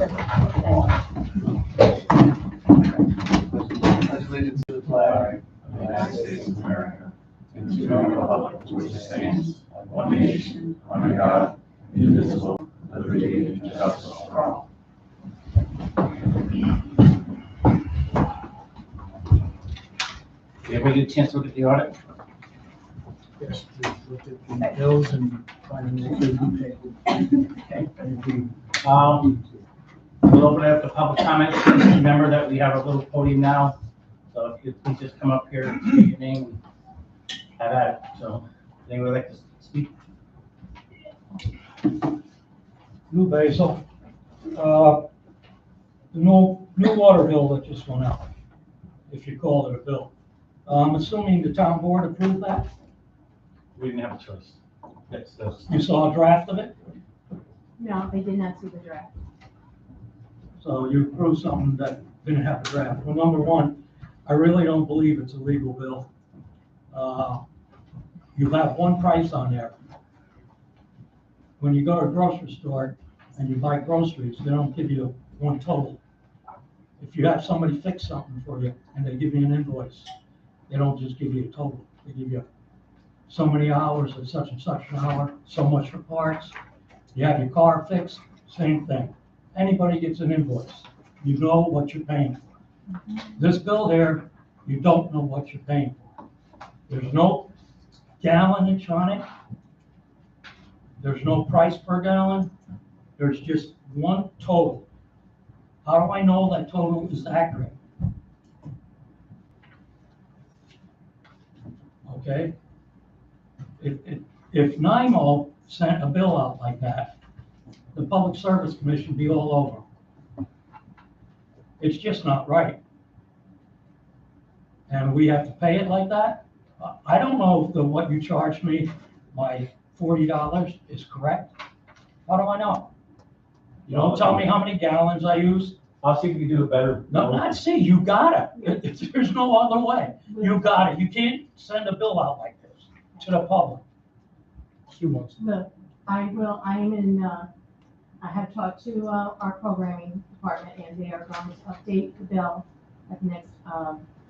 Pledge allegiance to the flag of the United States of America and to the republic for which it stands, one nation, under God, indivisible, with liberty and justice for all. Did everybody get a chance to look at the audit? Yes, we looked at the bills and finding what we paid. Okay. We'll open it up to public comment. Remember that we have a little podium now, so if you please just come up here, state your name, and have at it. So, anyone would like to speak? Lou Basil, the new water bill that just went out, if you call it a bill. I'm assuming the town board approved that? We didn't have a choice. That's You saw a draft of it? No, they did not see the draft. So you approved something that didn't have a draft. Well, number one, I really don't believe it's a legal bill. You have one price on there. When you go to a grocery store and you buy groceries, they don't give you one total. If you have somebody fix something for you and they give you an invoice, they don't just give you a total. They give you so many hours at such and such an hour, so much for parts. You have your car fixed, same thing. Anybody gets an invoice, you know what you're paying for. This bill here, you don't know what you're paying for. There's no gallonage on it. There's no price per gallon. There's just one total. How do I know that total is accurate? Okay? If NIMO sent a bill out like that, the Public Service Commission would be all over. It's just not right. And we have to pay it like that? I don't know if what you charged me, my $40 is correct. How do I know? You don't tell me how many gallons I use. I'll see if we can do it better. No, not see, you gotta. There's no other way. You got it. You can't send a bill out like this to the public. She wants to. Look, I have talked to our programming department, and they are going to update the bill at the next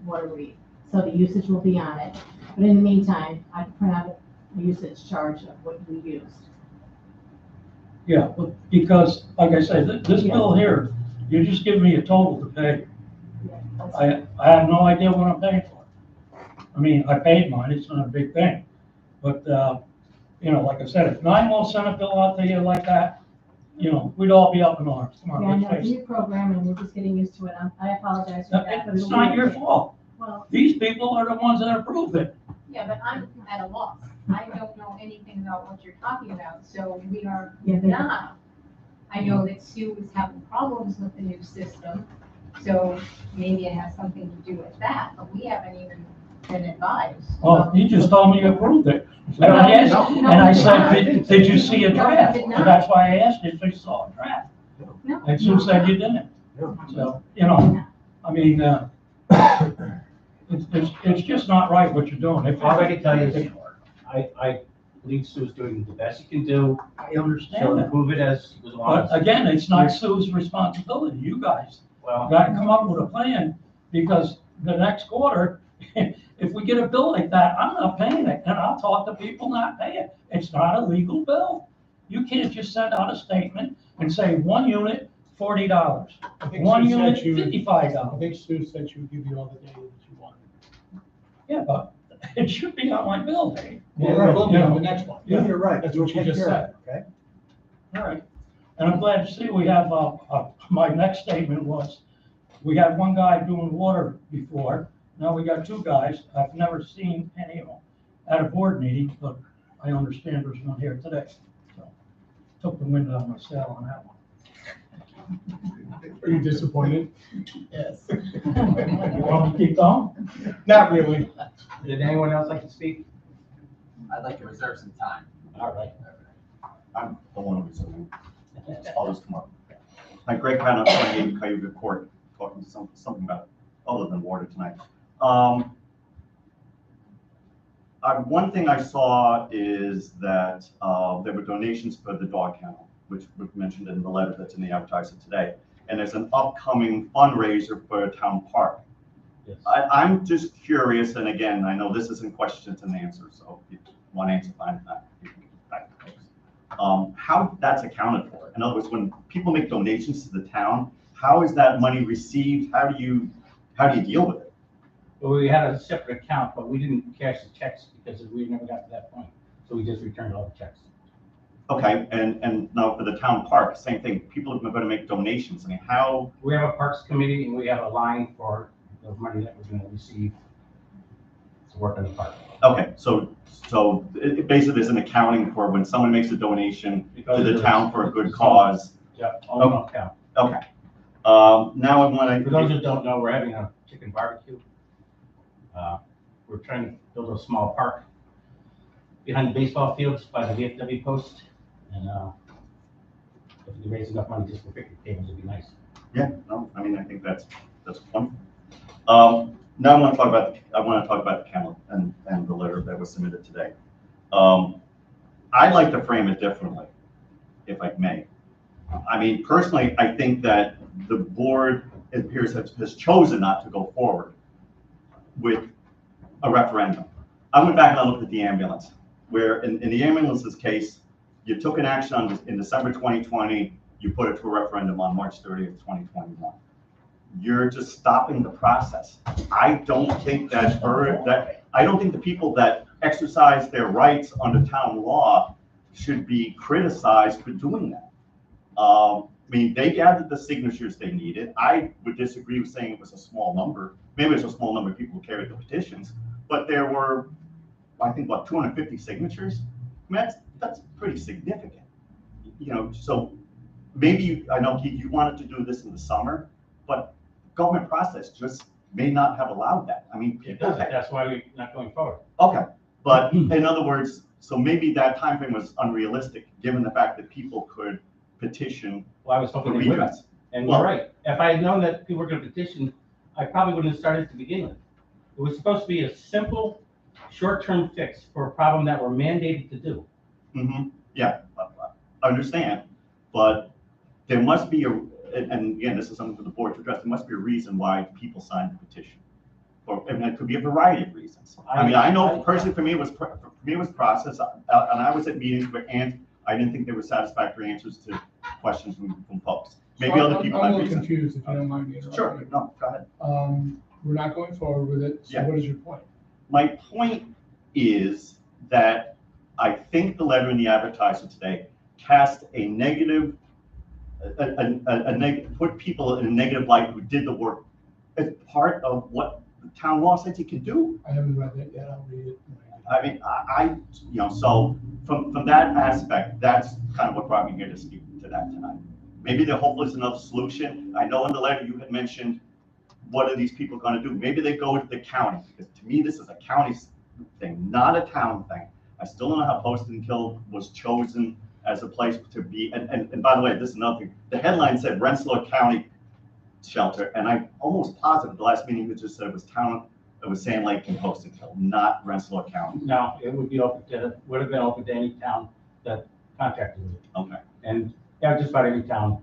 water read. So the usage will be on it. But in the meantime, I can print out a usage charge of what we used. Yeah, but because, like I said, this bill here, you're just giving me a total to pay. I have no idea what I'm paying for. I mean, I paid mine, it's not a big thing. But, you know, like I said, if NIMO sent a bill out to you like that, you know, we'd all be up in arms. Come on, Yeah, I let's know, face new it. program, and we're just getting used to it. I apologize for that. but It's it'll not be your okay. fault. Well, These people are the ones that approved it. Yeah, but I'm at a loss. I don't know anything about what you're talking about, so we are Yeah, they- not. I know that Sue is having problems with the new system, so maybe it has something to do with that, but we haven't even been advised. Well, you just told me you approved it. And I asked, and I said, did you see a draft? did not. And that's why I asked if you saw a draft. No. And Sue said you didn't. So, you know, I mean, it's just not right what you're doing. If All I can tell you is, I believe Sue's doing the best she can do. I She'll understand that. improve it as goes But along. again, it's not Sue's responsibility. You guys Well, gotta come up with a plan, because the next quarter, if we get a bill like that, I'm not paying it, and I'll talk to people not paying it. It's not a legal bill. You can't just send out a statement and say one unit, $40. I think One Sue unit, said she would- $55. I think Sue said she would give you all the data that you wanted. Yeah, but it should be on my bill, Dave. Well, it will be on the next one. Yeah. You're right. That's what she just said. Okay. All right. And I'm glad to see we have, my next statement was, we had one guy doing water before, now we got two guys. I've never seen any of them at a board meeting, but I understand there's one here today. So took the wind out of my sail on that one. Are you disappointed? Yes. You want me to keep going? Not really. did anyone else like to speak? I'd like to reserve some time. All right. I'm the one who's, I'll just come up. Hi, Greg Vanna, 28 Cayuga Court, talking something about other than water tonight. One thing I saw is that there were donations for the dog kennel. which was mentioned in the letter that's in the advertiser today. And there's an upcoming fundraiser for a town park. Yes. I'm just curious, and again, I know this isn't questions and answers, so if you want to answer, fine, if not, you can get back to folks. How that's accounted for. In other words, when people make donations to the town, how is that money received? How do you deal with it? Well, we had a separate account, but we didn't cash the checks because we never got to that point. So we just returned all the checks. Okay, and now for the town park, same thing. People are going to make donations. I mean, how? We have a parks committee and we have a line for the money that we're going to receive to work on the park. Okay, so it basically is an accounting for when someone makes a donation to the town for a good cause. Yeah, all in account. Okay. Now I want For those who don't know, we're having a chicken barbecue. We're trying to build a small park behind the baseball fields by the VFW post. And if we can raise enough money just for picnic tables, it'd be nice. Yeah, no, I mean, I think that's fun. Now I want to talk about the kennel and the letter that was submitted today. I'd like to frame it differently, if I may. I mean, personally, I think that the board, it appears, has chosen not to go forward with a referendum. I went back and I looked at the ambulance, where in the ambulance's case, you took an action in December 2020, you put it to a referendum on March 30th, 2021. You're just stopping the process. I don't think I don't think the people that exercise their rights under town law should be criticized for doing that. I mean, they gathered the signatures they needed. I would disagree with saying it was a small number. Maybe it's a small number of people who carried the petitions, but there were, I think, about 250 signatures. I mean, that's pretty significant. You know, so maybe, I know, Keith, you wanted to do this in the summer, but government process just may not have allowed that. I mean, It people. doesn't, that's why we're not going forward. Okay, but in other words, so maybe that timeframe was unrealistic, given the fact that people could petition Well, I was for hoping they wouldn't. redress. And Well- you're right. If I had known that people were going to petition, I probably wouldn't have started to begin with. It was supposed to be a simple, short-term fix for a problem that we're mandated to do. Yeah, I understand, but there must be and again, this is something for the board to address, there must be a reason why people signed the petition. And it could be a variety of reasons. I mean, I know personally for me it was process, and I was at meetings where I didn't think there were satisfactory answers to questions from folks. Maybe So other people I'm have a little reasons. confused, if you don't mind me interrupting. Sure, no, go ahead. We're not going forward with it, so Yeah. what is your point? My point is that I think the letter in the advertiser today cast a negative, put people in a negative light who did the work as part of what the town law says you can do. I haven't read it yet, I'll read it. I mean, so from that aspect, that's kind of what brought me here to speak to that tonight. Maybe there hopefully is another solution. I know in the letter you had mentioned, what are these people going to do? Maybe they go to the county, because to me, this is a county thing, not a town thing. I still don't know how Poston Kill was chosen as a place to be. And by the way, this is another thing. The headline said Rensselaer County Shelter, and I'm almost positive the last meeting it just said it was Sand Lake and Poston Kill, not Rensselaer County. No, it would have been open to any town that contracted with it. Okay. And yeah, just about every town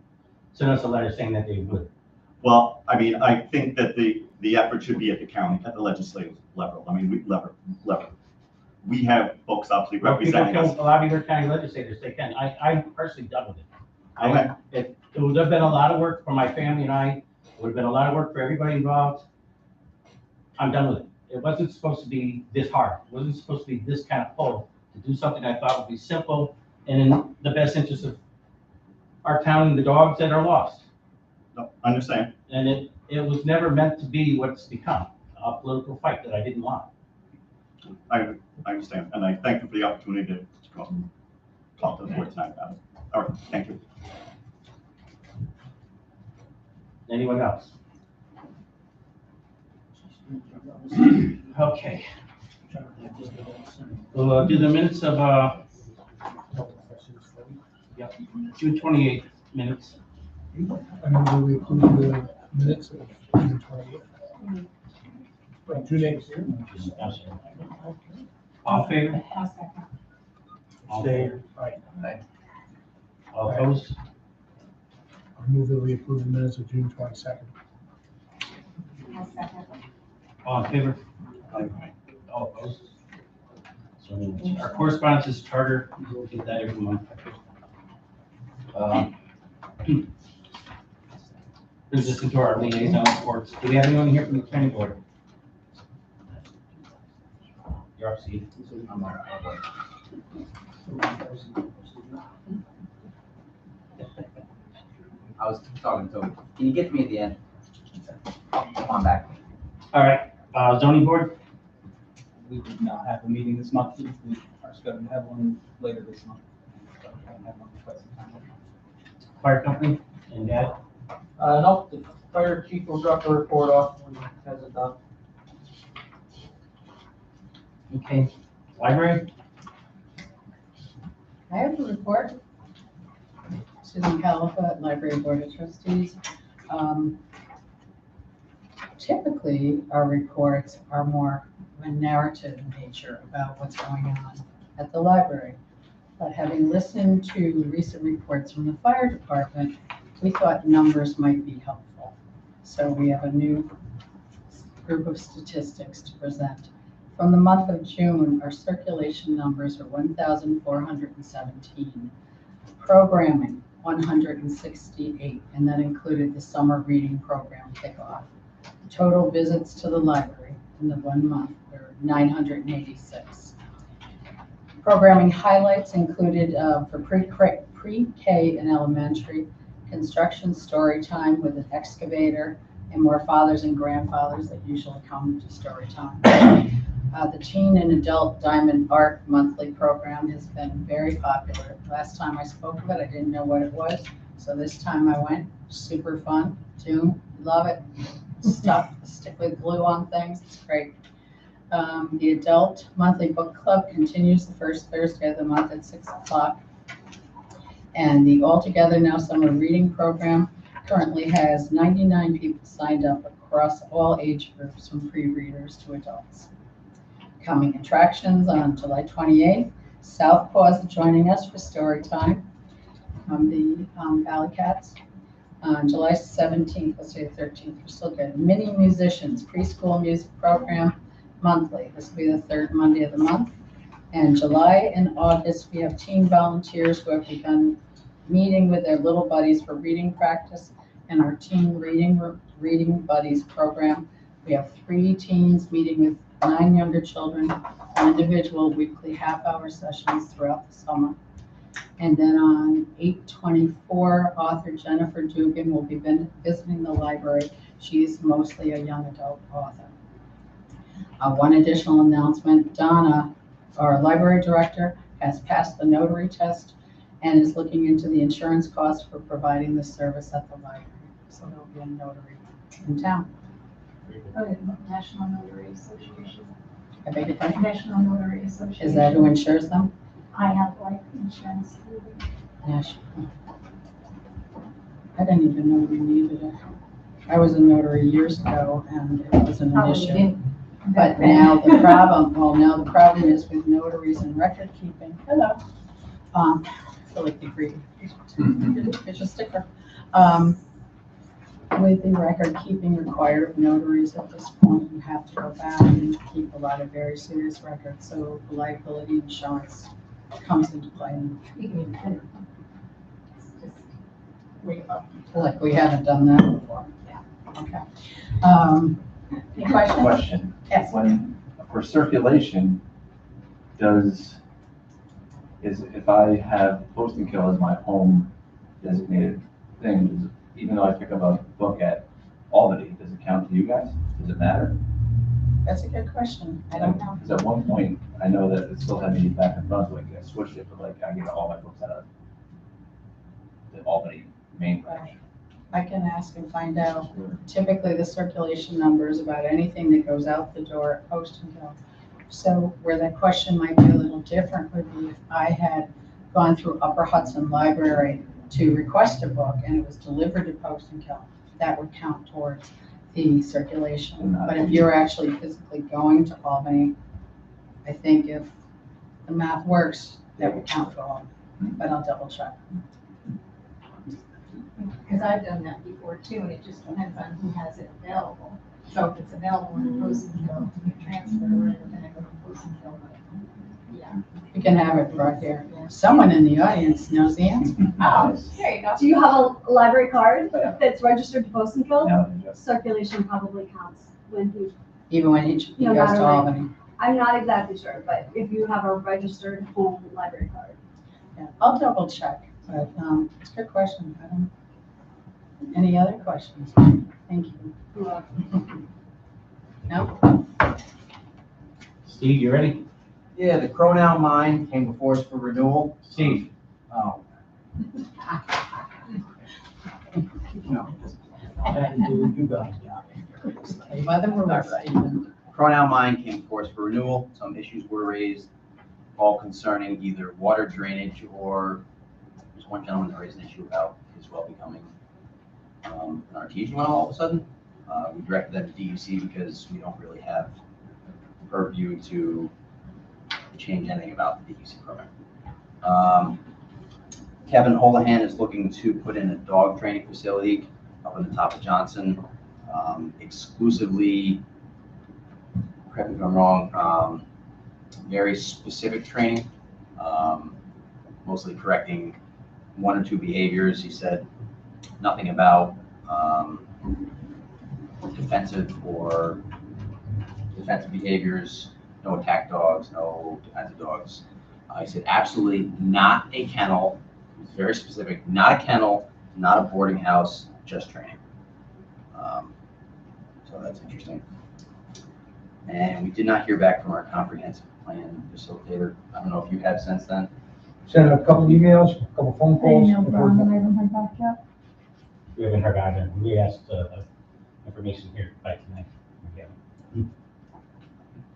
sent us a letter saying that they would. Well, I mean, I think that the effort should be at the county, at the legislative level. I mean, we have folks obviously Well, people representing us. can lobby their county legislators, they can. I personally done with it. Okay. It would have been a lot of work for my family and I. It would have been a lot of work for everybody involved. I'm done with it. It wasn't supposed to be this hard. It wasn't supposed to be this kind of pull to do something I thought would be simple and in the best interest of our town and the dogs that are lost. No, understand. And it was never meant to be what it's become, a political fight that I didn't want. I understand, and I thank you for the opportunity to come up and talk to the board tonight about it. All right, thank you. Anyone else? Okay. We'll do the minutes of, June 28th minutes. I mean, do we approve the minutes of June 28th? June 8th. All in favor? I'll second. All in favor? Right. All opposed? I move that we approve the minutes of June 22nd. I'll second. All in favor? All opposed? So our correspondence is charter, we'll get that every month. Brings us into our liaison reports. Do we have anyone here from the planning board? You're up, Steve. I was talking to Toby. Can you get to me at the end? Oh, come on back. All right, zoning board, We did not have a meeting this month. We are scheduled to have one later this month. So we haven't had one for quite some time. fire company, and Dad. No, the fire chief will drop the report off when he has it done. Okay, library, I have a report. Susan Califa, Library Board of Trustees. Typically, our reports are more of a narrative in nature about what's going on at the library. But having listened to recent reports from the fire department, we thought numbers might be helpful. So we have a new group of statistics to present. From the month of June, our circulation numbers are 1,417. Programming, 168, and that included the summer reading program kickoff. Total visits to the library in the 1 month were 986. Programming highlights included for pre-K and elementary, construction story time with an excavator and more fathers and grandfathers that usually come to story time. The teen and adult diamond art monthly program has been very popular. Last time I spoke of it, I didn't know what it was. So this time I went, super fun. June, love it. Stick with glue on things, it's great. The adult monthly book club continues the first Thursday of the month at 6 o'clock. And the All Together Now Summer Reading Program currently has 99 people signed up across all age groups, from pre-readers to adults. Coming attractions on July 28th, Southpaw is joining us for story time from the Valley Cats. On July 17th, let's say the 13th, we're still good. Mini Musicians Preschool Music Program monthly. This will be the third Monday of the month. And July and August, we have teen volunteers who have begun meeting with their little buddies for reading practice and our teen reading buddies program. We have 3 teens meeting with 9 younger children on individual weekly half-hour sessions throughout the summer. And then on 8/24, author Jennifer Dugan will be visiting the library. She's mostly a young adult author. One additional announcement, Donna, our library director, has passed the notary test and is looking into the insurance costs for providing the service at the library. So there'll be a notary in town. National Notary Association. I beg your pardon? National Notary Association. Is that who insures them? I have life insurance through them. National. I didn't even know we needed it. I was a notary years ago and it wasn't an Probably issue. didn't. But now the problem is with notaries and record keeping. Hello. I feel like the green. It's a sticker. With the record keeping required of notaries at this point, you have to go back and keep a lot of very serious records. So the liability insurance comes into play. Like we haven't done that before. Yeah. Okay. Any questions? Question. Yes. When, for circulation, if I have Post and Kill as my home designated thing, even though I pick up a book at Albany, does it count to you guys? Does it matter? That's a good question. I don't know. Because at one point, I know that it still had me back in Brunswick, I switched it, but like, I get all my books out of the Albany main branch. I can ask and find out. Typically, the circulation number is about anything that goes out the door at Post and Kill. So where that question might be a little different would be if I had gone through Upper Hudson Library to request a book and it was delivered to Post and Kill, that would count towards the circulation. But if you're actually physically going to Albany, I think if the math works, that would count for all. But I'll double check. because I've done that before too, and it just depends on who has it available. So if it's available in Poston Hill, you can transfer it, and then I go to Poston Hill. Yeah. We can have it right here. Someone in the audience knows the answer. Oh, there you go. Do you have a library card that's registered to Poston Hill? Yeah. Circulation probably counts when you, Even when he No goes to matter Albany. I'm not exactly sure, but if you have a registered home library card. Yeah, I'll double check, but, it's a good question. I don't, any other questions? Thank you. No? Steve, you ready? Yeah, the Cronow mine came before us for renewal. Steve? Oh. No. You guys got Okay, by the rules, Stephen. Cronow mine came before us for renewal. Some issues were raised, all concerning either water drainage or there's one gentleman that raised an issue about his well becoming an artesian well all of a sudden. We directed that to DEC because we don't really have purview to change anything about the DEC program. Kevin Holohan is looking to put in a dog training facility up on the top of Johnson, exclusively, correct me if I'm wrong, very specific training, mostly correcting one or two behaviors. He said nothing about defensive behaviors, no attack dogs, no defensive dogs. He said absolutely not a kennel. It's very specific, not a kennel, not a boarding house, just training. So that's interesting. And we did not hear back from our comprehensive plan facilitator. I don't know if you have since then. Sent a couple emails, a couple phone calls. I haven't heard back yet. We haven't heard either. We asked information here by tonight. Yeah.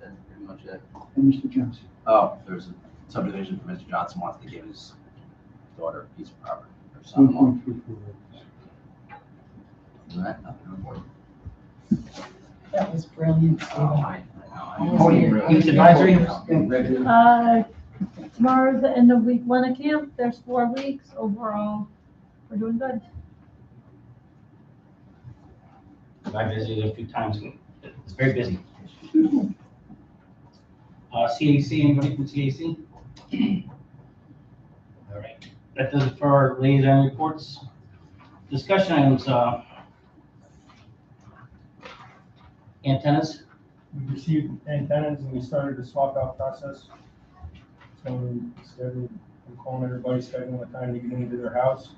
That's pretty much it. And Mr. Johnson. Oh, there's a subdivision for Mr. Johnson wants to give his daughter a piece of property or son-in-law. Isn't that nothing to report? That was brilliant, Stephen. Youth advisory? Tomorrow's the end of week 1 of camp. There's 4 weeks. Overall, we're doing good. I visited a few times. It's very busy. CAC, anybody from CAC? All right. That does it for our liaison reports. Discussion items, antennas. We received antennas and we started the swap out process. So I'm calling everybody, scheduling a time to get into their house.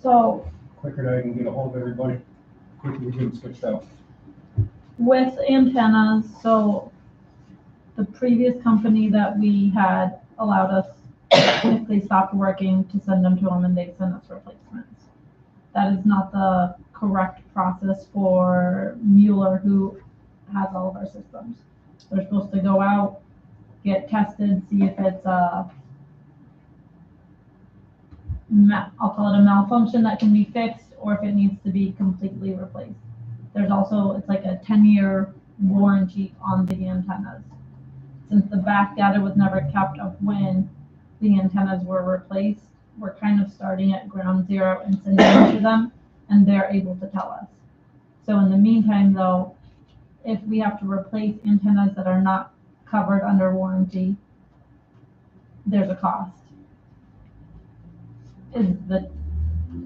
So Quicker that I can get a hold of everybody, quicker we get them switched out. with antennas, so the previous company that we had allowed us, if they stopped working, to send them to them and they'd send us replacements. That is not the correct process for Mueller, who has all of our systems. They're supposed to go out, get tested, see if it's I'll call it a malfunction that can be fixed, or if it needs to be completely replaced. There's also, it's like a 10-year warranty on the antennas. Since the back data was never kept of when the antennas were replaced, we're kind of starting at ground zero and sending it to them, and they're able to tell us. So in the meantime, though, if we have to replace antennas that are not covered under warranty, there's a cost. Is the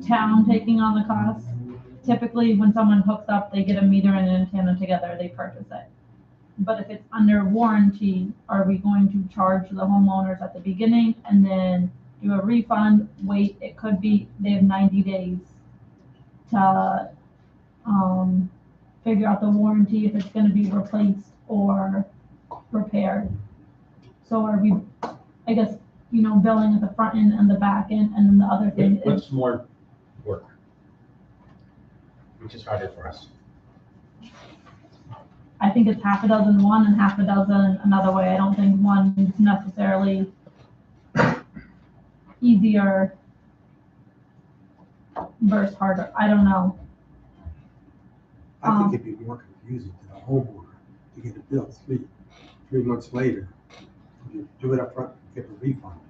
town taking on the cost? Typically, when someone hooks up, they get a meter and an antenna together, they purchase it. But if it's under warranty, are we going to charge the homeowners at the beginning and then do a refund? Wait, it could be, they have 90 days to figure out the warranty, if it's gonna be replaced or repaired. So are we, I guess, billing at the front end and the back end, and then the other thing is, What's more work? Which is harder for us? I think it's half a dozen one and half a dozen another way. I don't think one's necessarily easier versus harder. I don't know. I think it'd be more confusing to the homeowner to get a bill 3 months later. You do it up front, get a refund.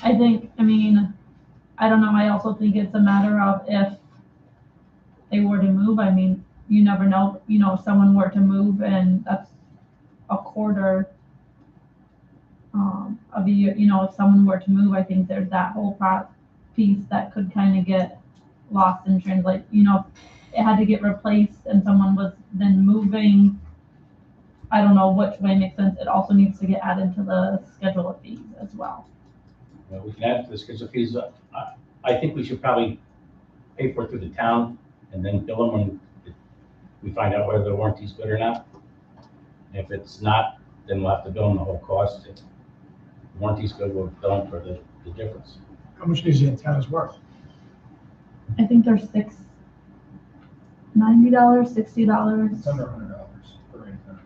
I think, I don't know, I also think it's a matter of if they were to move, I mean, you never know, you know, if someone were to move and that's a quarter of a year, you know, if someone were to move, I think there's that whole piece that could kind of get lost in translate, you know, if it had to get replaced and someone was then moving, I don't know which way makes sense, it also needs to get added to the schedule of fees as well. Well, we can add to the schedule fees. I think we should probably pay for it through the town and then bill them when we find out whether the warranty's good or not. If it's not, then we'll have to bill them the whole cost. If the warranty's good, we'll bill them for the difference. How much is the antennas worth? I think they're $90, $60. It's under $100 per antenna.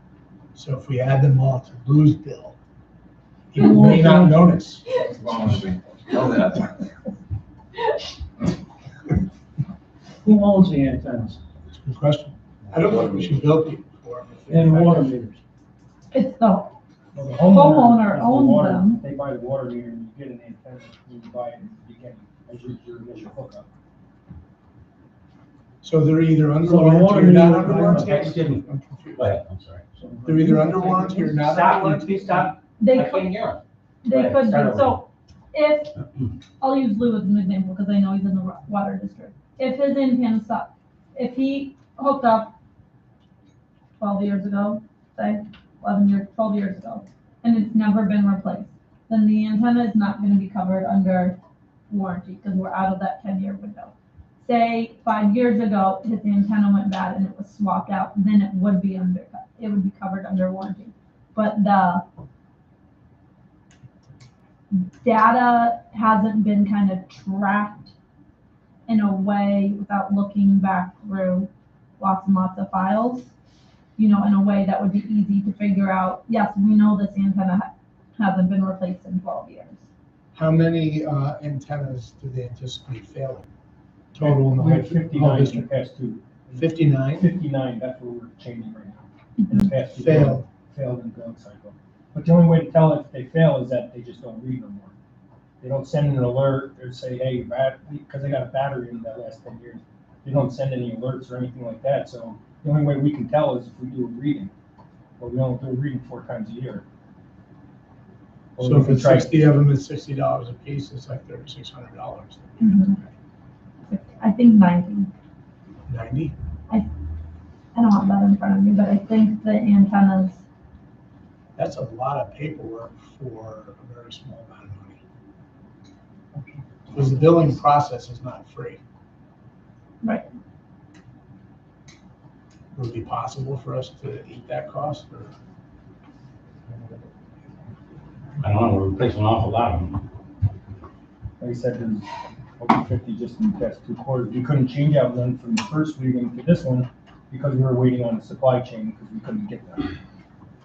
So if we add them all to Lou's bill, he may not notice. Know that. Who owns the antennas? It's a good question. I don't think we should bill people for them. And water meters? It's the Well, the homeowner has the owns water- them. They buy the water meter and you get an antenna when you buy it in the beginning, as your initial hookup. So they're either under So the water warranty or not meter- under warranty? Excuse me. I'm confused. Go ahead, I'm sorry. They're either under warranty or not under Stop, will you warranty? please stop? They I could, can't hear him. they Right, could start be, over. so if, I'll use Lou as an example because I know he's in the water district. If his antenna stopped, if he hooked up 12 years ago, say 11 years, 12 years ago, and it's never been replaced, then the antenna is not going to be covered under warranty because we're out of that 10-year window. Say 5 years ago, his antenna went bad and it was swapped out, then it would be covered under warranty. But the data hasn't been kind of tracked in a way without looking back through lots and lots of files, you know, in a way that would be easy to figure out, yes, we know this antenna hasn't been replaced in 12 years. How many antennas do they anticipate failing? Total in the We had whole 59 in the district? past two. 59 59, that's what we're changing right now. In the past two. failed. Failed in billing cycle. But the only way to tell if they fail is that they just don't read no more. They don't send an alert or say, hey, because they got a battery in that last 10 years. They don't send any alerts or anything like that. So the only way we can tell is if we do a reading. But we only do a reading 4 times a year. Or So we if can it's try- 60 of them at $60 a piece, it's like $3,600. I think 90. 90? I don't have that in front of me, but I think the antennas, That's a lot of paperwork for a very small amount of money. Because the billing process is not free. right, Would it be possible for us to eat that cost or? I don't know, we're replacing an awful lot of them. Like I said, there's over 50 just in the past 2 quarters. We couldn't change out none from the first reading to this one because we were waiting on the supply chain because we couldn't get them.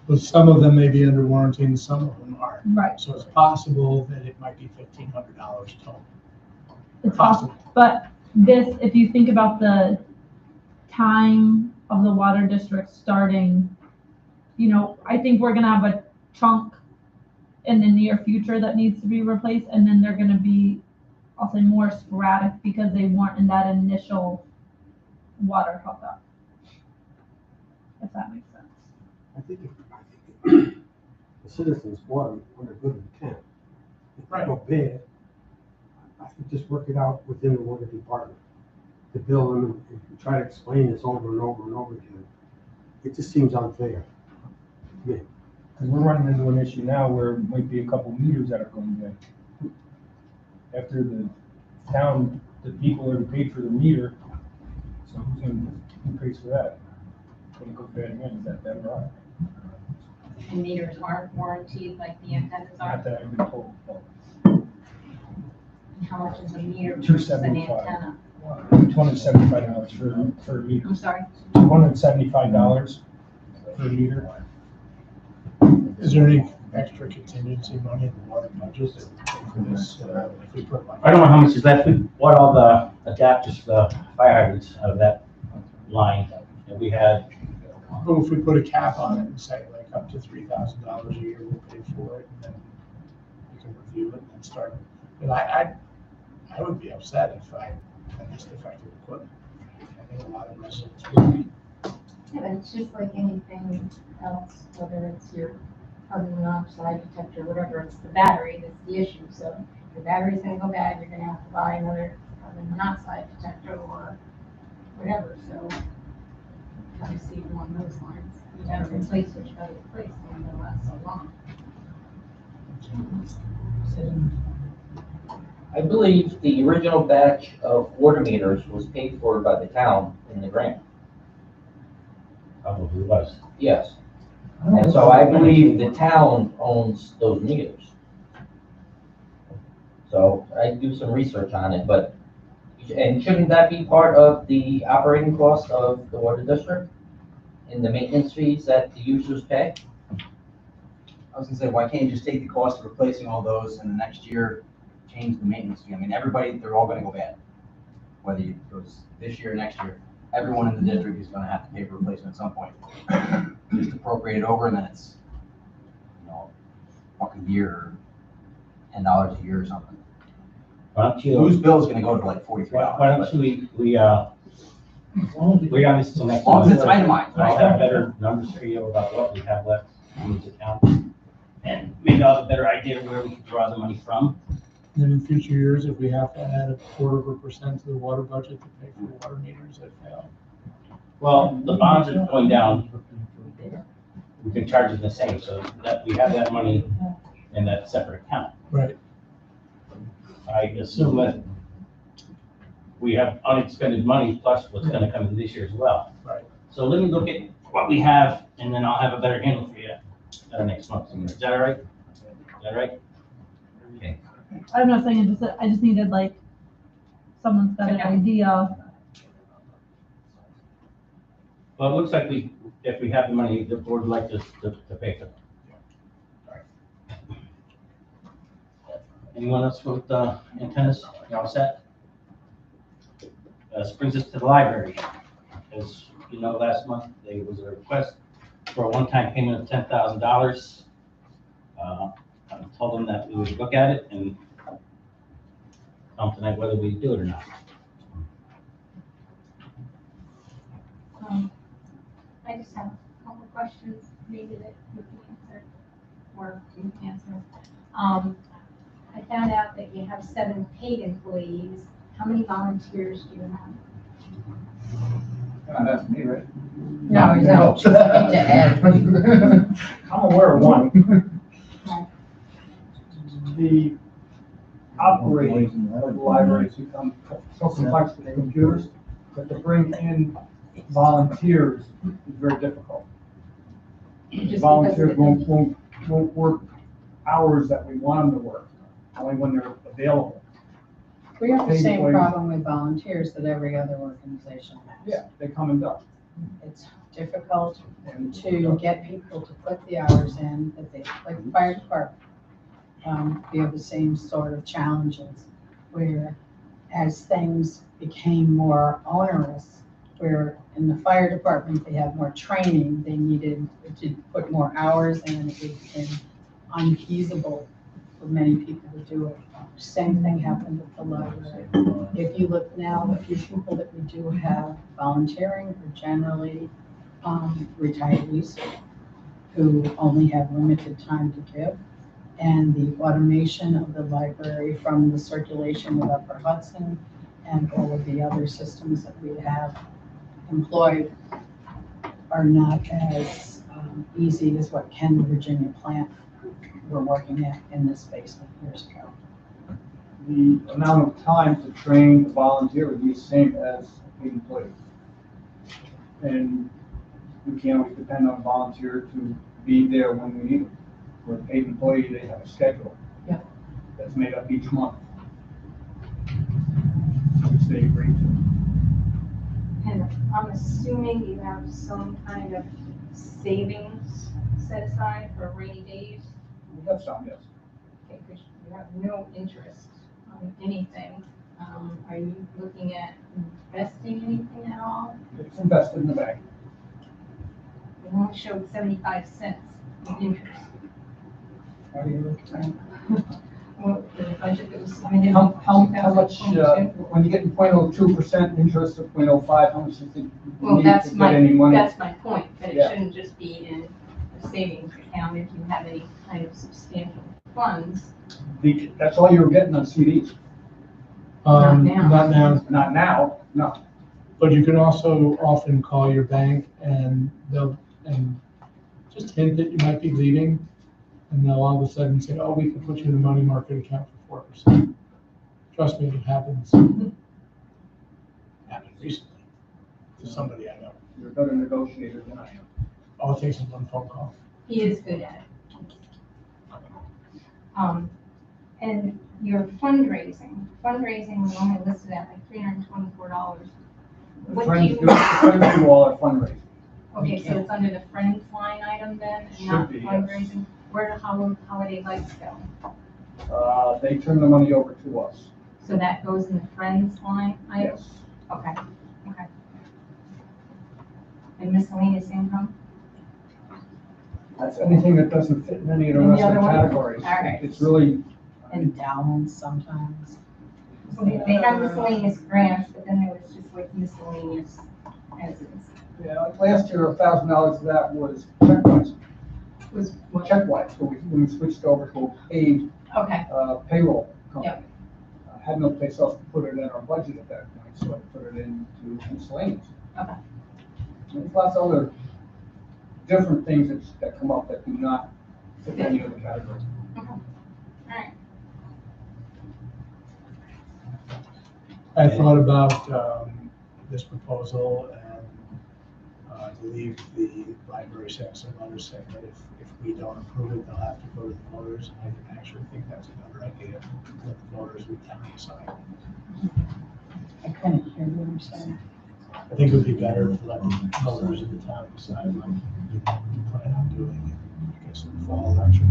But some of them may be under warranty and some of them aren't. right. So it's possible that it might be $1,500 total. It's possible. But this, if you think about the time of the water district starting, you know, I think we're gonna have a chunk in the near future that needs to be replaced, and then they're gonna be, I'll say, more sporadic because they weren't in that initial water hookup. If that makes sense. I think the citizens want them under good intent. If they go bad, I think just work it out within the water department. To bill them and try to explain this over and over and over again. It just seems unfair. to me. Because we're running into an issue now where it might be a couple meters that are going dead. After the town, the people already paid for the meter, so who pays for that? When it goes bad again, is that better off? And meters aren't warranted like the antennas are. Not that I've been told. How much is a meter versus an $275. antenna? $275 for a meter. I'm sorry? $275 per meter. Is there any extra contingency money in the water budget for this? If we put like- I don't know how much is left. We bought all the adapters for the fire hydrants out of that line. And we had, Well, if we put a cap on it and say like up to $3,000 a year, we'll pay for it, and then we can review it and start. But I would be upset if I missed defective equipment. I think a lot of residents would be. Yeah, but it's just like anything else, whether it's your carbon monoxide detector, whatever, it's the battery that's the issue. So if your battery's gonna go bad, you're gonna have to buy another carbon monoxide detector or whatever, so kind of see along those lines. You gotta replace what you gotta replace, and it'll last so long. I believe the original batch of water meters was paid for by the town in the grant. Probably was. Yes. And so I believe the town owns those meters. So I do some research on it, but, and shouldn't that be part of the operating cost of the water district? In the maintenance fees that the users pay? I was gonna say, why can't you just take the cost of replacing all those and the next year change the maintenance fee? I mean, everybody, they're all gonna go bad. Whether it goes this year or next year, everyone in the district is gonna have to pay for replacement at some point. Just appropriate it over and then it's, fucking year or $10 a year or something. Why don't you? Whose bill is gonna go to like $43? Why don't we on this till next As long as month. it's itemized, I'll right? have better numbers for you about what we have left in this account. And maybe I'll have a better idea of where we can draw the money from. Then in future years, if we have to add a 0.25% to the water budget to pay for water meters that fail. Well, the bonds are going down. We can charge it the same, so that we have that money in that separate account. Right. I assume that we have unexpended money plus what's gonna come in this year as well. Right. So let me look at what we have, and then I'll have a better handle for you next month. Is that all right? Is that right? Okay. I'm not saying I just needed like, someone's got an idea. Well, it looks like if we have the money, the board would like to pay for it. Anyone else with antennas? You all set? This brings us to the library. As you know, last month, there was a request for a one-time payment of $10,000. I told them that we would look at it and come tonight whether we do it or not. I just have a couple of questions, maybe that you can answer, or you can answer. I found out that you have 7 paid employees. How many volunteers do you have? That's me, right? No, no, to add. I'm aware of one. The operating of the library has become so complex with the computers that to bring in volunteers is very difficult. Volunteers won't work hours that we want them to work, only when they're available. We have the Paid same employees. problem with volunteers that every other organization has. Yeah, they come and go. It's difficult to get people to put the hours in that they, like the fire department. We have the same sort of challenges where as things became more onerous, where in the fire department, they have more training, they needed to put more hours in, it became unfeasible for many people to do it. Same thing happened with the library. If you look now, the few people that we do have volunteering are generally retirees who only have limited time to give. And the automation of the library from the circulation with Upper Hudson and all of the other systems that we have employed are not as easy as what Ken, the Virginia plant, were working at in this basement years ago. The amount of time to train a volunteer would be the same as a paid employee. And we can't always depend on a volunteer to be there when we need them. For a paid employee, they have a schedule. Yeah. That's made up each month. Which they agree to. And I'm assuming you have some kind of savings set aside for rainy days? We have some, yes. Okay, because you have no interest on anything. Are you looking at investing anything at all? It's invested in the bank. You only showed 75 cents in interest. How do you look at that? What, the budget that was submitted? How much, 2022? when you get 0.02% interest or 0.05, how much do you think you Well, need that's to get any my, money? that's my point, that it Yeah. shouldn't just be in a savings account if you have any kind of substantial funds. That's all you were getting on CDs. Not now. Not now, Not now, no. but you can also often call your bank and and just hint that you might be leaving, and they'll all of a sudden say, oh, we can put you in a money market account for 4%. Trust me, it happens. Happened recently to somebody I know. You're a better negotiator than I am. All it takes is one phone call. He is good at it. And your fundraising was only listed at like $324. What do Friends you? do all our fundraising. Okay, so it's under the friends line item then, and Should not be, yes. fundraising? Where do holiday lights go? They turn the money over to us. So that goes in the friends line item? Yes. Okay, okay. And miscellaneous income? That's anything that doesn't fit in any of the Any rest of other the one? categories. All right. It's really, Endowments sometimes. So they have miscellaneous grants, but then there was just like miscellaneous as is. yeah, like last year, $1,000 of that was check-wise. Was what? Check-wise, when we switched over to a paid Okay, payroll company. Yep. I had no place else to put it in our budget at that point, so I put it into miscellaneous. okay. There's lots of other different things that come up that do not fit any other category. All right. I thought about this proposal, and I believe the library sent some letters saying that if we don't approve it, they'll have to go to the voters. And I actually think that's another idea, let the voters with town decide. I couldn't hear what you're saying. I think it would be better to let the voters of the town decide what we plan on doing, I guess, in the fall election.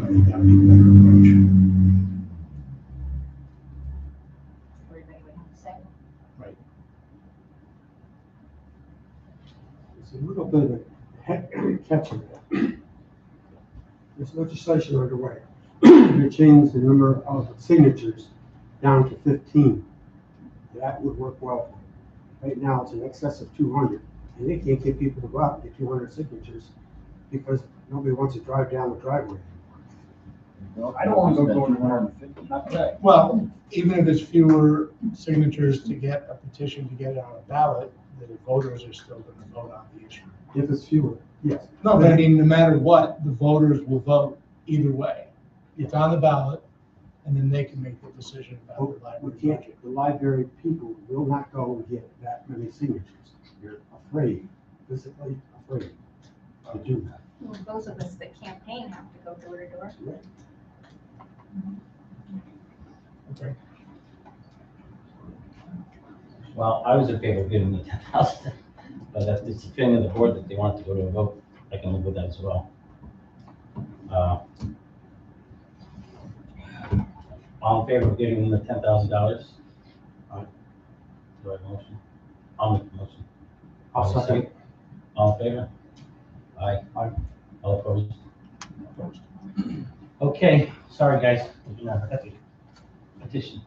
I think that would be a better approach. Everybody would have to say. Right. It's a little bit of a catch in there. There's legislation underway. They changed the number of signatures down to 15. That would work well for them. Right now, it's in excess of 200, and they can't get people to go out and get 200 signatures because nobody wants to drive down the driveway. I don't want to go door to door, not today. Well, even if it's fewer signatures to get a petition to get it on a ballot, the voters are still going to vote on the issue. If it's fewer, yes. No, but I mean, no matter what, the voters will vote either way. It's on the ballot, and then they can make the decision about the We library can't, budget. the library people will not go and get that many signatures. They're afraid, physically afraid to do that. Well, those of us that campaign have to go door to door. Okay. Well, I was in favor of giving them the 10,000, but if it's the feeling of the board that they want to go to a vote, I can live with that as well. All in favor of giving them the $10,000? Do I have a motion? I'll make the motion. I'll second. All in favor? Aye. Aye. All opposed? Opposed. Okay, sorry, guys. We do not have a petition.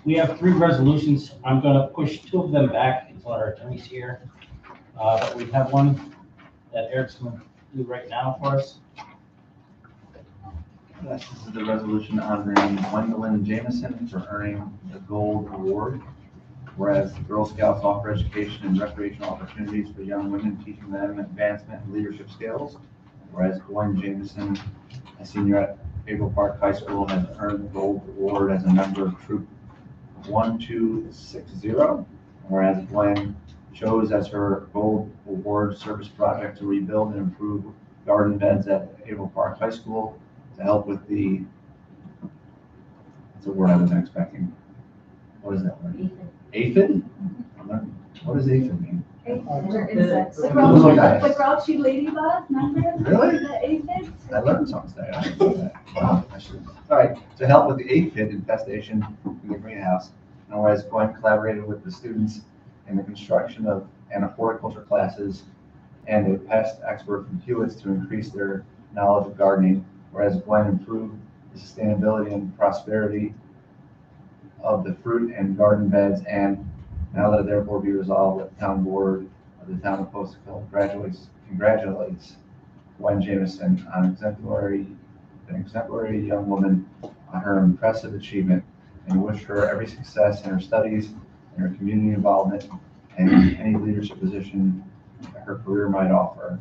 We have 3 resolutions. I'm gonna push 2 of them back until our attorney's here. But we have one that Eric's gonna do right now for us. This is the resolution honoring Gwendolyn Jamison for earning the Gold Award. Whereas the Girl Scouts offer education and recreational opportunities for young women, teaching them advancement and leadership skills. Whereas Gwen Jamison, a senior at Haverhill Park High School, has earned the Gold Award as a member of Troop 1260. Whereas Gwen chose as her Gold Award service project to rebuild and improve garden beds at Haverhill Park High School to help with the, that's a word I wasn't expecting. What is that word? Aphid? What does aphid mean? The grouchy ladybug, remember? Really? The aphids? I learned something today. I didn't know that. Wow, I should. All right, to help with the aphid infestation in the greenhouse, and whereas Gwen collaborated with the students in the construction of and horticulture classes, and a pest expert from Hewitt's to increase their knowledge of gardening, whereas Gwen improved the sustainability and prosperity of the fruit and garden beds, and now that therefore be resolved that the town board of the town of Postville congratulates Gwen Jamison on an exemplary young woman on her impressive achievement, and wish her every success in her studies and her community involvement and any leadership position that her career might offer.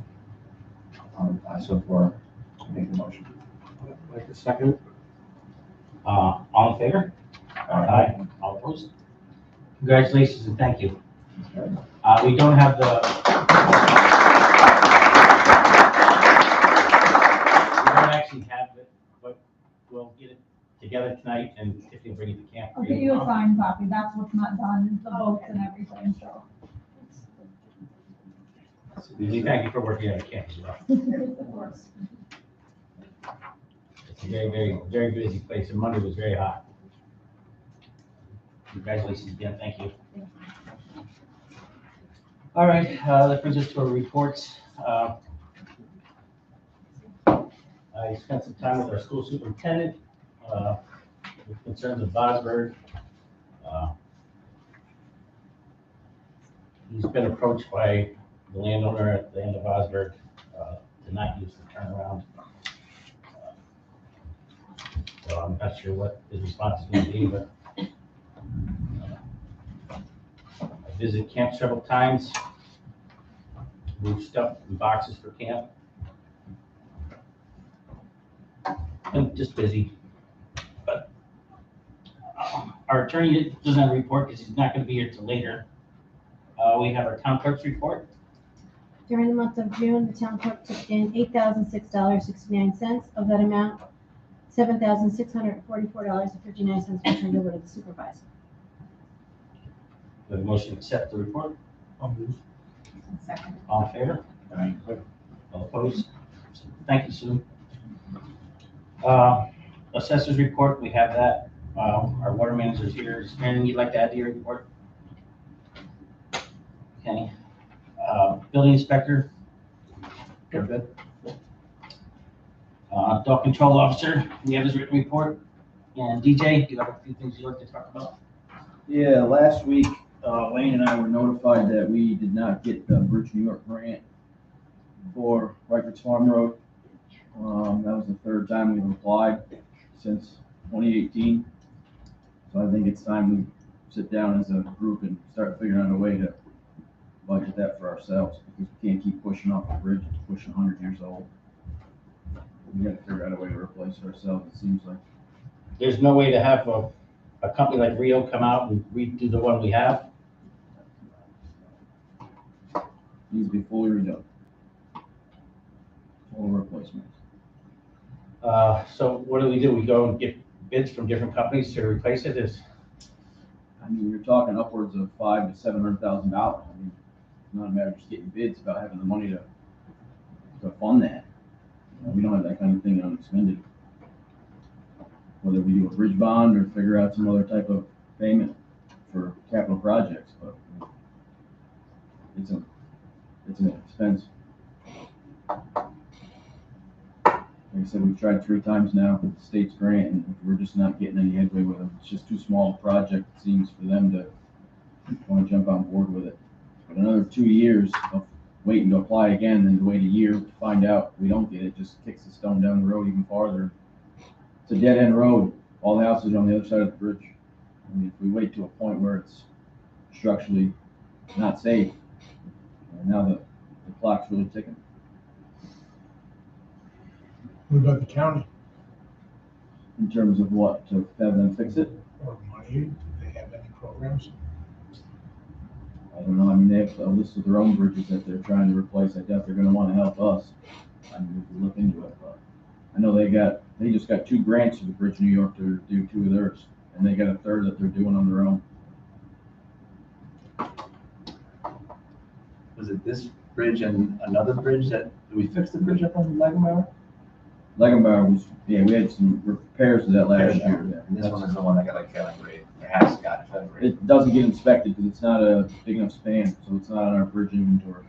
I so far make the motion. Like a second? All in favor? Aye. All opposed? Congratulations and thank you. We don't have the. We don't actually have it, but we'll get it together tonight and if you bring it to camp. I'll get you a signed copy, that's what's not done, the votes and everything, so. We thank you for working at camp as well. Of course. It's a very, very, very busy place, and Monday was very hot. Congratulations again, thank you. All right, that brings us to our reports. I spent some time with our school superintendent, with concerns of Bosberg. He's been approached by the landowner at the end of Bosberg, to not use the turnaround. So I'm not sure what his response is going to be, but I visited camp several times. Moved stuff in boxes for camp. And just busy. But our attorney doesn't have a report because he's not going to be here till later. We have our town clerk's report. During the month of June, the town clerk took in $8,006.69. Of that amount, $7,644.59 was turned over to the supervisor. The motion to accept the report. I'll move. Second. All in favor? Aye. All opposed? Thank you, Sue. Assessors report, we have that. Our water manager's here. Is there anything you'd like to add to your report? Kenny? Building inspector? Good. Dog control officer, we have his written report. And DJ, do you have a few things you'd like to talk about? Yeah, last week, Lane and I were notified that we did not get the Bridge New York grant for Rikers Farm Road. That was the third time we've applied since 2018. So I think it's time we sit down as a group and start figuring out a way to budget that for ourselves, because we can't keep pushing off the bridge. It's pushing 100 years old. We gotta figure out a way to replace it ourselves, it seems like. There's no way to have a company like Rio come out and redo the one we have? Needs to be fully redone. Total replacement. So what do? We go and get bids from different companies to replace it? I mean, you're talking upwards of $500,000 to $700,000. I mean, it's not a matter of just getting bids, it's about having the money to fund that. You know, we don't have that kind of thing unexpended. Whether we do a bridge bond or figure out some other type of payment for capital projects, but it's an expense. Like I said, we've tried 3 times now with the state's grant, and we're just not getting any headway with them. It's just too small a project, it seems, for them to want to jump on board with it. But another 2 years of waiting to apply again, and to wait a year to find out we don't get it, just kicks the stone down the road even farther. It's a dead-end road. All the houses are on the other side of the bridge. I mean, if we wait to a point where it's structurally not safe, now the clock's really ticking. What about the county? In terms of what, to have them fix it? Or money? Do they have any programs? I don't know. I mean, they have a list of their own bridges that they're trying to replace. I doubt they're gonna wanna help us. I mean, we can look into it, but I know they just got 2 grants for the Bridge New York to do 2 of theirs, and they got a third that they're doing on their own. Was it this bridge and another bridge did we fix the bridge up on Lagamar? Legenbauer was, yeah, we had some repairs to that last year. And Yeah. this one is the one that got like failing grade, it has got a failing grade. It doesn't get inspected because it's not a big enough span, so it's not on our bridge inventory.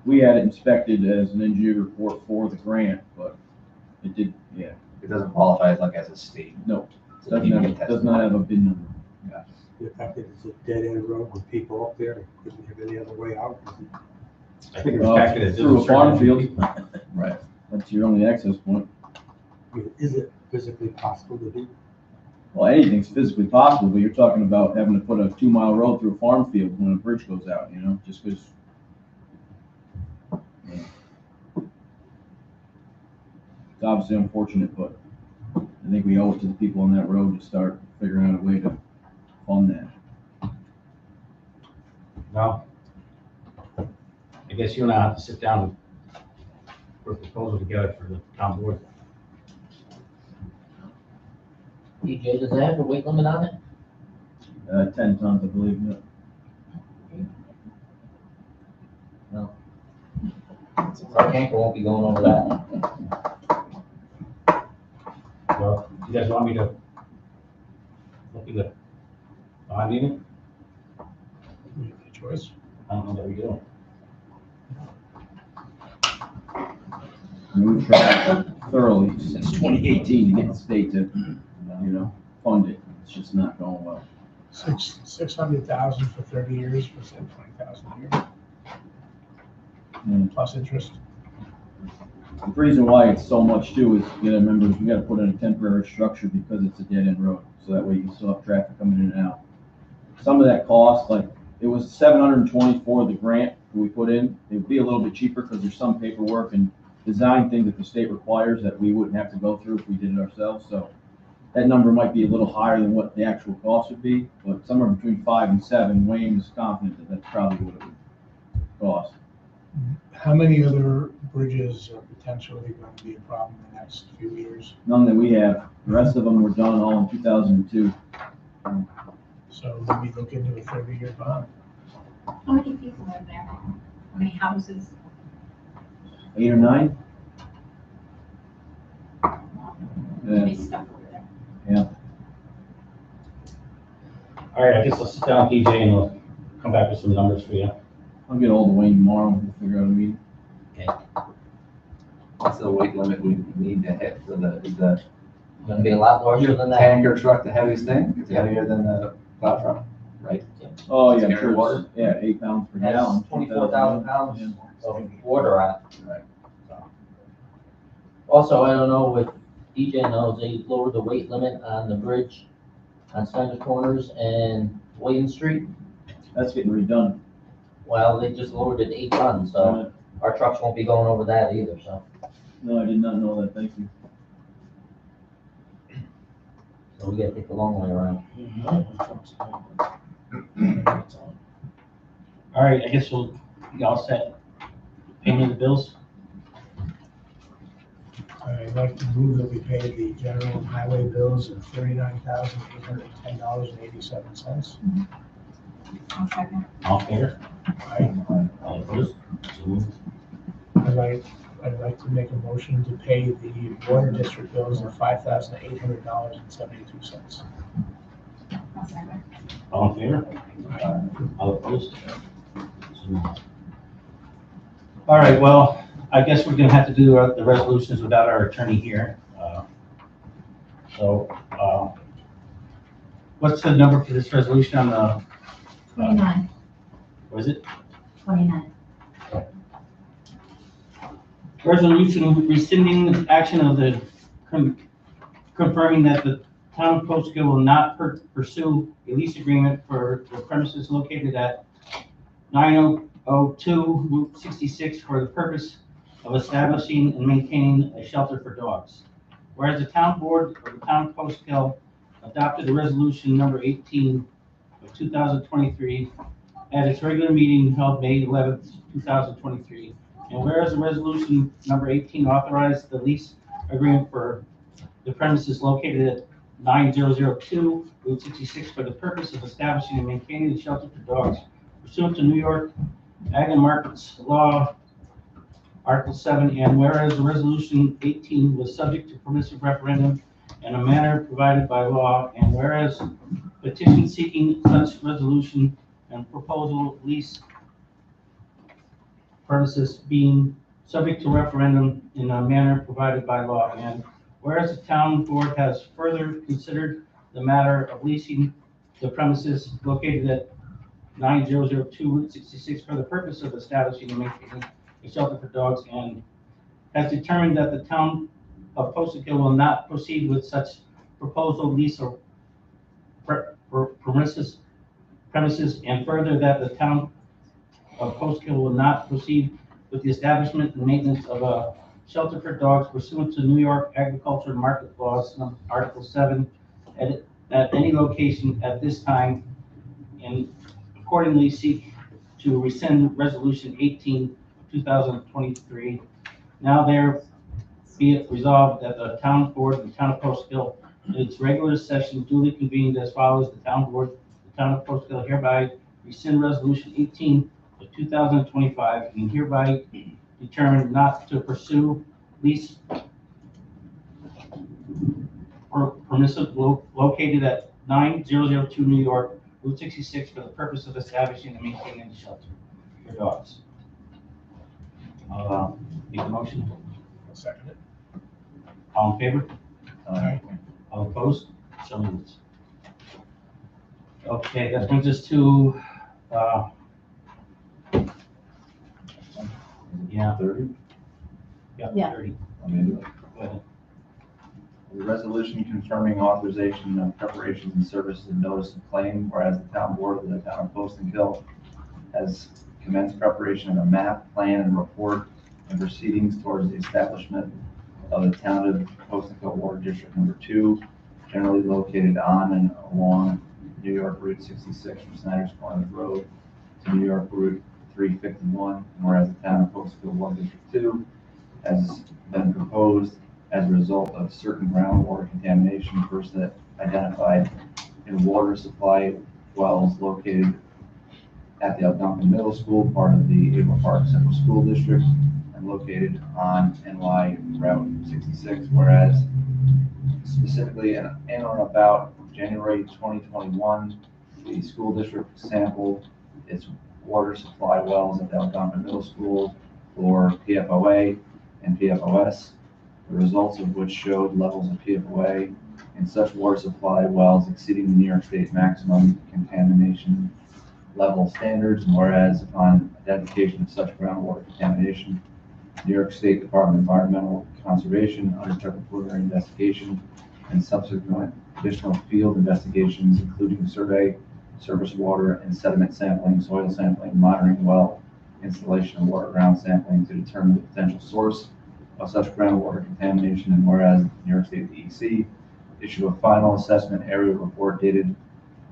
We had it inspected as an engineer report for the grant, but it did, yeah, It doesn't qualify as like as a state. no, So doesn't you have, can test does it. not have a bin number. The fact that it's a dead end road with people up there, they couldn't have any other way out. I think it's back to the. Through a farm field, Right. that's your only access point. I mean, is it physically possible to do? Well, anything's physically possible, but you're talking about having to put a 2-mile road through a farm field when a bridge goes out, you know, just because. It's obviously unfortunate, but I think we owe it to the people on that road to start figuring out a way to fund that. Well, I guess you and I have to sit down and put a proposal together for the town board. DJ, does it have a weight limit on it? 10 tons, I believe, yeah. No. Our tanker won't be going over that. Well, you guys want me to look at the bond meeting? Choice. I don't know that we do. We've tried thoroughly since 2018 to get the state to, you know, fund it. It's just not going well. 600,000 for 30 years, was that 20,000 a year? And Plus interest. the reason why it's so much too is, you gotta remember, is we gotta put in a temporary structure because it's a dead end road. So that way you can still have traffic coming in and out. Some of that cost, like, it was 720 for the grant that we put in. It would be a little bit cheaper because there's some paperwork and design thing that the state requires that we wouldn't have to go through if we did it ourselves. So that number might be a little higher than what the actual cost would be, but somewhere between 5 and 7, Wayne is confident that that's probably what it would cost. How many other bridges are potentially going to be a problem in the next few years? None that we have. The rest of them were done all in 2002. So let me look into a 30-year bond. How many people live there? How many houses? 8 or 9? Any stuff over there? Yeah. All right, I guess I'll sit down with DJ and we'll come back with some numbers for you. I'll get hold of Wayne tomorrow and we'll figure out a meeting. What's the weight limit we need to hit for the, is the Gonna be a lot larger than that. tanker truck the heaviest thing? It's heavier than the plow truck, right? Oh, yeah, I'm Standard sure. water? Yeah, 8 pounds per gallon. That's 24,000 pounds Yeah. of water on it. Right. Also, I don't know if DJ knows, they lowered the weight limit on the bridge on Snyder Corners and William Street. That's getting redone. Well, they just lowered it 8 tons, so our trucks won't be going over that either, so. No, I did not know that. Thank you. So we gotta take the long way around. All right, I guess we'll, you all set payment of the bills? I'd like to move that we pay the general highway bills of $39,810.87. I'll second. All in favor? Aye. All opposed? So moved. I'd like to make a motion to pay the water district bills of $5,800.72. I'll second. All in favor? All opposed? So moved. All right, well, I guess we're gonna have to do the resolutions without our attorney here. What's the number for this resolution on the, 29, what is it? 29. Resolution rescinding action of the, confirming that the town of Postville will not pursue a lease agreement for the premises located at 9002 Route 66 for the purpose of establishing and maintaining a shelter for dogs. Whereas the town board of the town of Postville adopted the resolution number 18 of 2023 at its regular meeting held May 11th, 2023. And whereas the resolution number 18 authorized the lease agreement for the premises located at 9002 Route 66 for the purpose of establishing and maintaining a shelter for dogs pursuant to New York Ag and Markets Law Article 7, and whereas Resolution 18 was subject to permissive referendum in a manner provided by law, and whereas petition seeking such resolution and proposal lease premises being subject to referendum in a manner provided by law, and whereas the town board has further considered the matter of leasing the premises located at 9002 Route 66 for the purpose of establishing and maintaining a shelter for dogs, and has determined that the town of Poston Hill will not proceed with such proposal, lease, or premises, and further that the town of Poston Hill will not proceed with the establishment and maintenance of a shelter for dogs pursuant to New York Agriculture and Market Laws, Article 7, at any location at this time, and accordingly seek to rescind Resolution 18, 2023. Now there be it resolved that the town board of the town of Post Hill, in its regular session duly convened as follows: the town board, the town of Post Hill hereby rescind Resolution 18 of 2025 and hereby determined not to pursue lease or permissive located at 9002 New York, Route 66 for the purpose of establishing and maintaining a shelter for dogs. Make a motion. I'll second it. All in favor? Aye. All opposed? So moved. Okay, that brings us to, yeah, 30. Yeah. 30. I'll do it. Go ahead. A resolution confirming authorization of preparations and services and notice of claim, whereas the town board of the town of Poston Hill has commenced preparation of a map, plan, and report and proceedings towards the establishment of the town of Poston Hill Water District Number 2, generally located on and along New York Route 66 from Snyder's Corner Road to New York Route 351, and whereas the town of Poston Hill Water District 2 has been proposed as a result of certain groundwater contamination first identified in water supply wells located at the Algonquin Middle School, part of the Avon Park Central School District, and located on NY Route 66, whereas specifically in or about January 2021, the school district sampled its water supply wells at the Algonquin Middle School for PFOA and PFOS, the results of which showed levels of PFOA in such water supply wells exceeding the New York State maximum contamination level standards, and whereas upon identification of such groundwater contamination, New York State Department of Environmental Conservation undertook a preliminary investigation and subsequent additional field investigations, including survey, surface water and sediment sampling, soil sampling, monitoring well installation of water ground sampling to determine the potential source of such groundwater contamination, and whereas New York State DEC issued a final assessment area report dated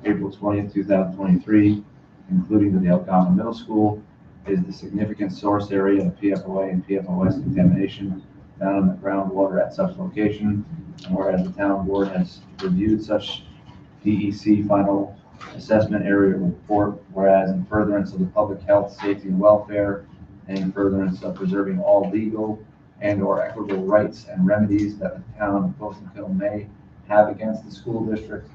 April 20th, 2023, concluding that the Algonquin Middle School is the significant source area of PFOA and PFOS contamination found in the groundwater at such location, and whereas the town board has reviewed such DEC final assessment area report, whereas in furtherance of the public health, safety, and welfare, and in furtherance of preserving all legal and/or equitable rights and remedies that the town of Poston Hill may have against the school district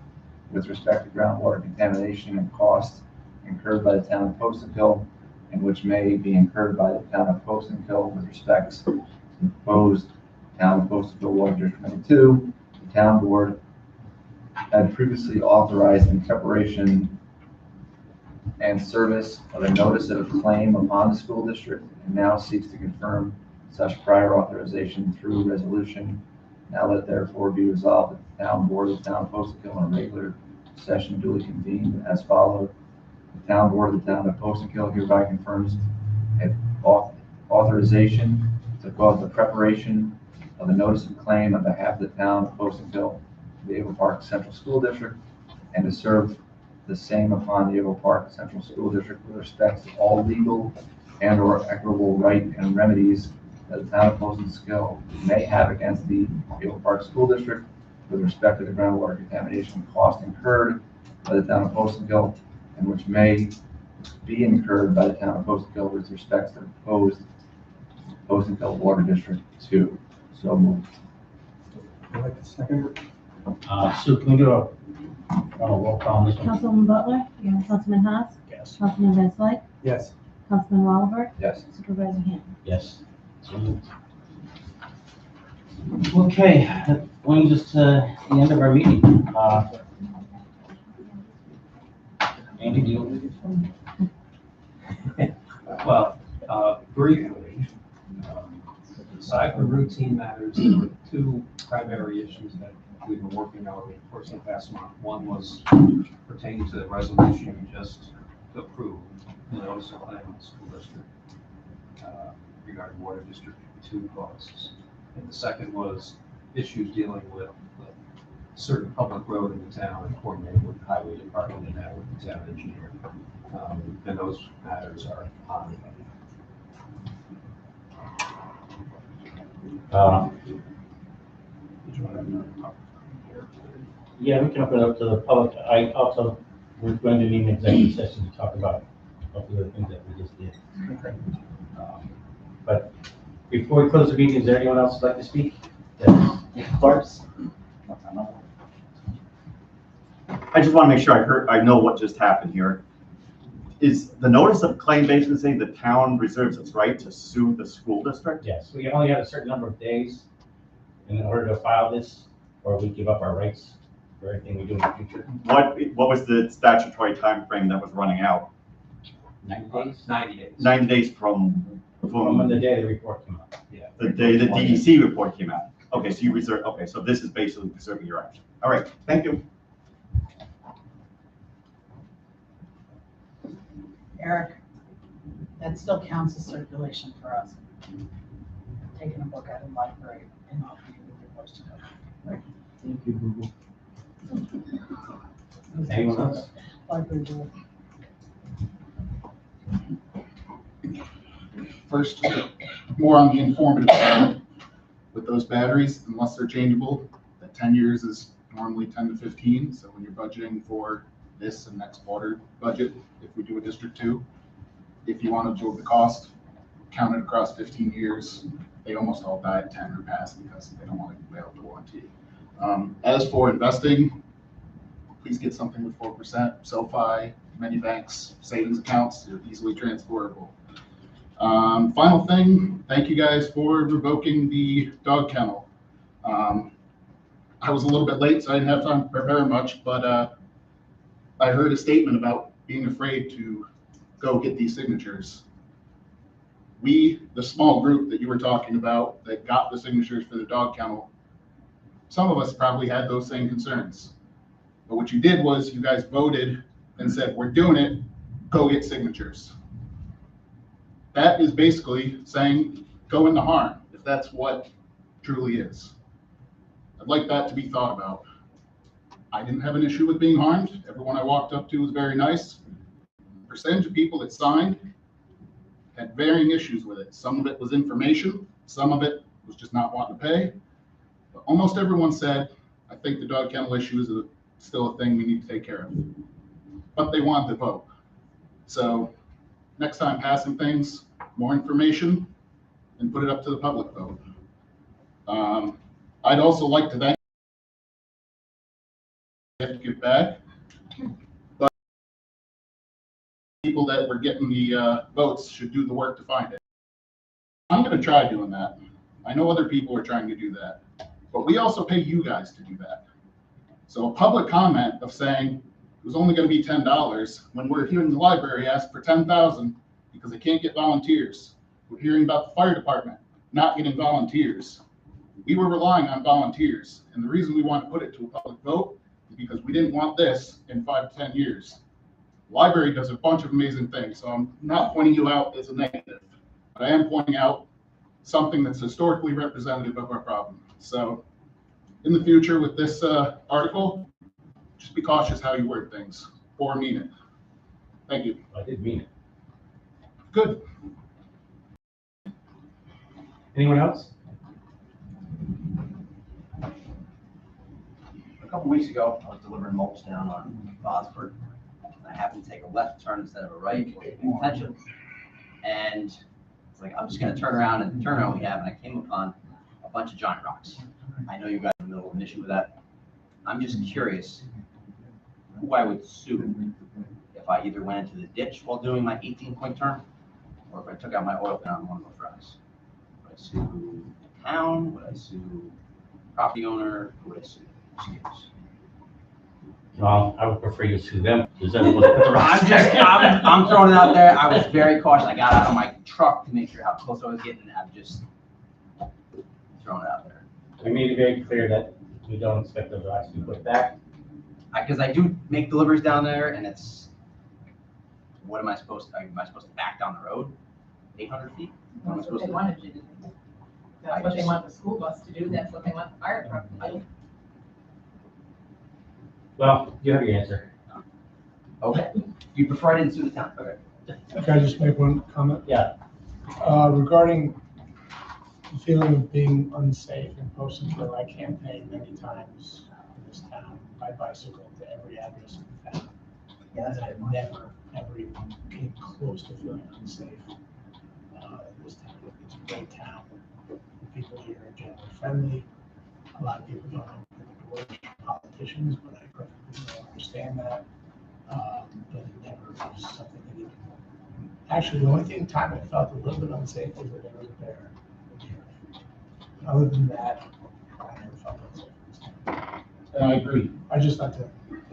with respect to groundwater contamination and costs incurred by the town of Poston Hill, and which may be incurred by the town of Poston Hill with respect to the proposed town of Poston Hill Water District Number 2, the town board had previously authorized in preparation and service of a notice of claim upon the school district, and now seeks to confirm such prior authorization through resolution. Now let therefore be resolved that the town board of the town of Poston Hill in a regular session duly convened as follows. The town board of the town of Poston Hill hereby confirms an authorization to cause the preparation of a notice of claim on behalf of the town of Poston Hill, the Avon Park Central School District, and to serve the same upon the Avon Park Central School District with respect to all legal and/or equitable right and remedies that the town of Poston Hill may have against the Avon Park School District with respect to the groundwater contamination cost incurred by the town of Poston Hill, and which may be incurred by the town of Poston Hill with respect to the proposed Rosenfeld Water District 2. So moved. I'd like to second. Sue, can we do a roll call on this one? Councilman Butler? Yes. Councilman Haas? Yes. Councilman Van Slyke? Yes. Councilman Wallaber? Yes. Supervisor Hand? Yes. So moved. Okay, that brings us to the end of our meeting. Andy, do you? Well, briefly, aside from routine matters, there were two primary issues that we were working on over the course of the past month. One was pertaining to the resolution you just approved, the notice of plan of the school district regarding water district 2 costs. And the second was issues dealing with certain public road in the town and coordinating with the highway department and that with the town engineer. And those matters are on. Yeah, we can open it up to the public. I also, we're going to need an executive session to talk about a few of the things that we just did. But before we close the meeting, is there anyone else who'd like to speak? Yes. Of course. I just want to make sure I know what just happened here. Is the notice of claim basically saying the town reserves its right to sue the school district? Yes, we only have a certain number of days in order to file this, or we give up our rights for everything we do in the future. What was the statutory time frame that was running out? 90 days? 90 days. 90 days from From the day the report came out. Yeah. the day the DEC report came out. Okay, so you reserve, okay, so this is basically preserving your action. All right, thank you. Eric, that still counts as circulation for us. Taking a book out of the library and not being supposed to go. Thank you, Google. Anyone else? Library book. First, more on the informative side. With those batteries, unless they're changeable, that 10 years is normally 10 to 15. So when you're budgeting for this and next water budget, if we do a District 2, if you want to absorb the cost, count it across 15 years. They almost all die at 10 or past because they don't want to pay out the warranty. As for investing, please get something with 4%. SoFi, many banks, savings accounts, they're easily transferable. Final thing, thank you guys for revoking the dog kennel. I was a little bit late, so I didn't have time to prepare much, but I heard a statement about being afraid to go get these signatures. We, the small group that you were talking about that got the signatures for the dog kennel, some of us probably had those same concerns. But what you did was you guys voted and said, we're doing it, go get signatures. That is basically saying, go into harm, if that's what truly is. I'd like that to be thought about. I didn't have an issue with being harmed. Everyone I walked up to was very nice. The percentage of people that signed had varying issues with it. Some of it was information, some of it was just not wanting to pay. But almost everyone said, I think the dog kennel issue is still a thing we need to take care of. But they wanted to vote. So next time passing things, more information, and put it up to the public vote. I'd also like to thank you have to give back, but people that were getting the votes should do the work to find it. I'm going to try doing that. I know other people are trying to do that, but we also pay you guys to do that. So a public comment of saying it was only going to be $10 when we're here in the library ask for 10,000 because they can't get volunteers. We're hearing about the fire department not getting volunteers. We were relying on volunteers, and the reason we wanted to put it to a public vote is because we didn't want this in 5 to 10 years. The library does a bunch of amazing things, so I'm not pointing you out as a negative, but I am pointing out something that's historically representative of our problem. So in the future with this article, just be cautious how you word things or mean it. Thank you. I did mean it. Good. Anyone else? A couple weeks ago, I was delivering mulch down on Bosford. I happened to take a left turn instead of a right, wasn't paying attention. And It's like, I'm just gonna turn around and the turnaround we have, and I came upon a bunch of giant rocks. I know you guys are in the middle of an issue with that. I'm just curious who I would sue if I either went into the ditch while doing my 18-point turn, or if I took out my oil pan on one of those rocks. Would I sue the town? Would I sue the property owner? Who would I sue? Just curious. Well, I would prefer you sue them, because everyone put the rocks. I'm throwing it out there. I was very cautious. I got out of my truck to make sure how close I was getting. I'm just throwing it out there. We made it very clear that we don't expect those rocks to be put back. Because I do make deliveries down there, and it's, what am I supposed to back down the road? 800 feet? What am I That's what supposed they to wanted you to do. That's what they want the school bus to do, that's what they want the fire truck to do. Well, you have your answer. Okay. You prefer I didn't sue the town? Okay. Can I just make one comment? Yeah. Regarding the feeling of being unsafe in Postonville, I campaigned many times in this town by bicycle to every address in the town. And I never, ever even came close to feeling unsafe in this town. It's a great town. The people here are generally friendly. A lot of people don't know the worst politicians, but I perfectly understand that. But it never was something that even. Actually, the only time I felt a little bit unsafe was that there was a bear. Other than that, I never felt unsafe. And I agree. I just thought that.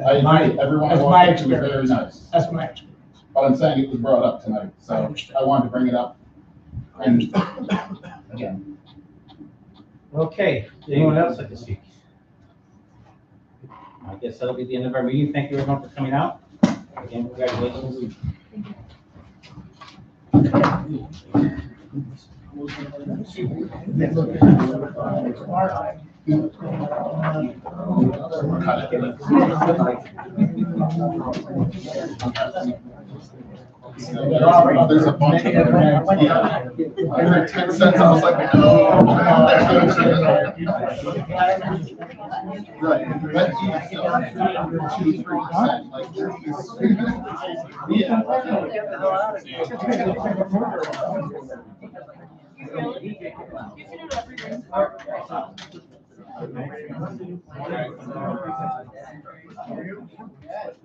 I agree. Everyone That's walked my up to was very experience. nice. That's my experience. But I'm saying it was brought up tonight, so I wanted to bring it up. I understand. Again. Okay, anyone else like to speak? I guess that'll be the end of our meeting. Thank you everyone for coming out. Again, congratulations. There's a bunch of them. Yeah. I heard 10 cents, I was like, oh. Right. That's 2-3%. Like,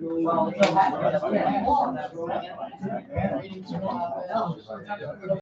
Well,